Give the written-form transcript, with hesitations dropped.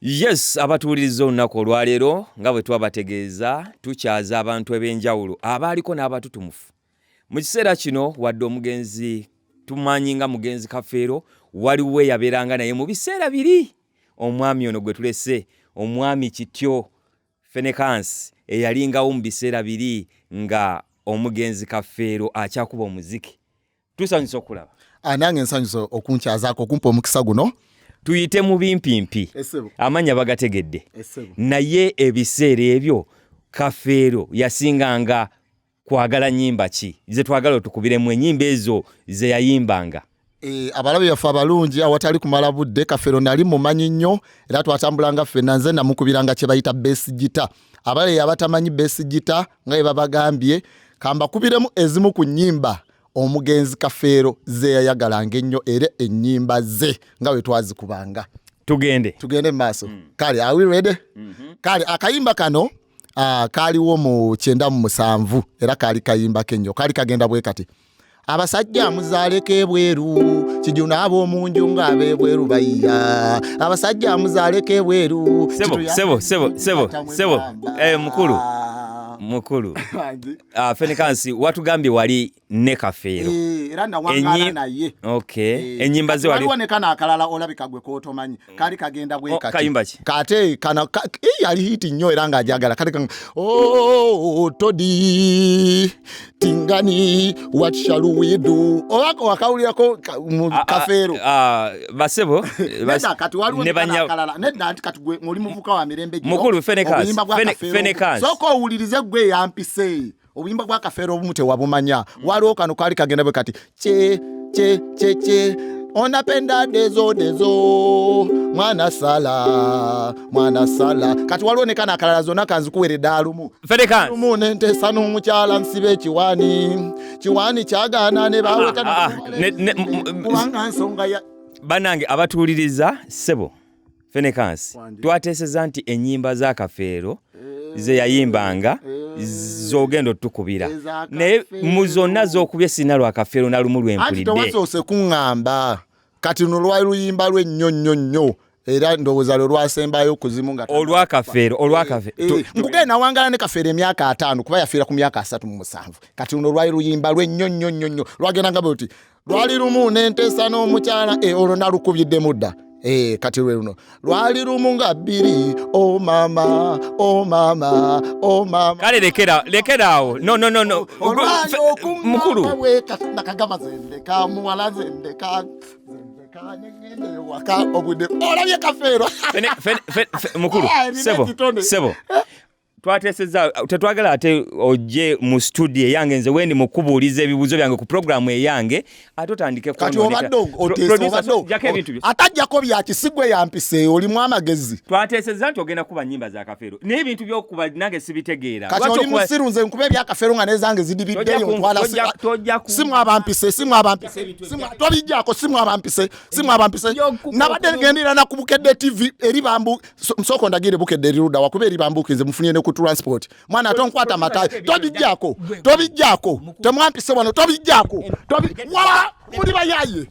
Yes, abatuuliriza olunaku olwaleero nga bwe twabategeeza tukyaza abantu eb'enjawulo abaaliko n'abatutumufu. Mu kiseera kino wadde omugenzi tumanyi nga mugenzi Kafeero waliwo yabeeranga naye mu biseera biri. Omwami ono gwe tulese, omwami Kityo Fenekansi eyalingawo mu biseera biri nga omugenzi Kafeero akyakuba omuziki. Tusanyusa okulaba. Nange nsanyusa okunkyazaako okumpa omukisa guno. Tuyite mu bimpimpi amanya bagategedde naye ebiseera ebyo Kafeero yasinganga kwagala nnyimba ki ze twagala otukubiremu ennyimba ezo ze yayimbanga. Abalabe yaffe abalungi awatali kumala budde Kafeero nali mumanyi nnyo era twatambulanga ffenna nze namukubiranga kye bayita bass guitar. Abalabe abatamanyi bass guitar nga bwe babagambye kambakubiremu ezimu ku nnyimba omugenzi Kafeero ze yayagalanga ennyo era ennyimba ze nga bwe twazikubanga. Tugende maaso. Kale, are we ready? Kale, akayimba kano kaaliwo mu 97 era kaali kayimba kennyo. Kaali kagenda bwe kati. Abasajja muzaaleko ebweru kijuna ab'omunju ng'ab'ebweru bayiya. Abasajja muzaaleko ebweru. Sebo. Mukulu. Fenekansi watugambye wali ne Kafeero. Era nawangala naye. Okay. Ennyimba ze wali. Waliwo akalala olabika gwe kootomanyi. Kaali kagenda bwe kati. Kayimba ki? Kate kana yali hiti nnyo era ng'ajagala. Kale oh todi tingani what shall we do? Wakawulirako Kafeero. Basebo. Kati waliwo akalala. Nedda kati gwe oli muvuka wa mirembe gino. Mukulu Fenekansi. Soko owulirize gwe yampise. Obuyimba bwa Kafeero obumu tewabumanya. Waliwo kano kaali kagenda bwe kati. Che. Onapenda dezo mwana sala. Kati waliwo ne kana akalala zonna kanzikuweredde alumu. Fenekansi. Lumu nentesa n'omukyala nsibe kiwani kyagaana ne baaweta kubanga nsonga ya banange abatuuliriza Sebo Fenekansi twateeseza nti ennyimba za Kafeero ze yayimbanga zogenda otukubira naye mu zonna z'okubye sina lwa Kafeero na lumu lwempulidde. Ati tewasoose kuŋŋamba kati luno lwali luyimba lw'ennyonnyo era ndowooza lwe lwasembayo kuzimu nga olwa Kafeero. Nkugenda wangala ne Kafeero emyaka 5 kuba yafiira ku myaka 37. Kati luno lwali luyimba lw'ennyonnyo lwagenda nga bwe lwali lumu nentesa n'omukyala olwo nalukubidde mudda. Kati lwe luno lwali lumu nga bbiri oh mama. Kale lekeraawo no mukulu nakagamba zendeka muwala zendeka waka obudde olabye Kafeero. Mukulu Sebo twateeseza tetwagala ate ojje mu studio eyange nze wendi mukubuuliza ebibuuzo byange ku programu eyange ate otandike kati obadde atajjako byakisigwe yampise olimu amagezi. Twateeseza nti ogenda kuba nnyimba za Kafeero naye ebintu by'okuba nange sibitegeera. Kati oli musiru nze nkuba ebya Kafeero nga nezange zidibiddeyo ntwala simu abampise nabadde ngendera na ku Bukedde TV eri bambu nsoko ndagire Bukedde eriruda wakuba eri bambukize mufunye ne ku transport mwana tonkwata Mataayi tobijjako temwampise wano tobijjako wala muli bayaye.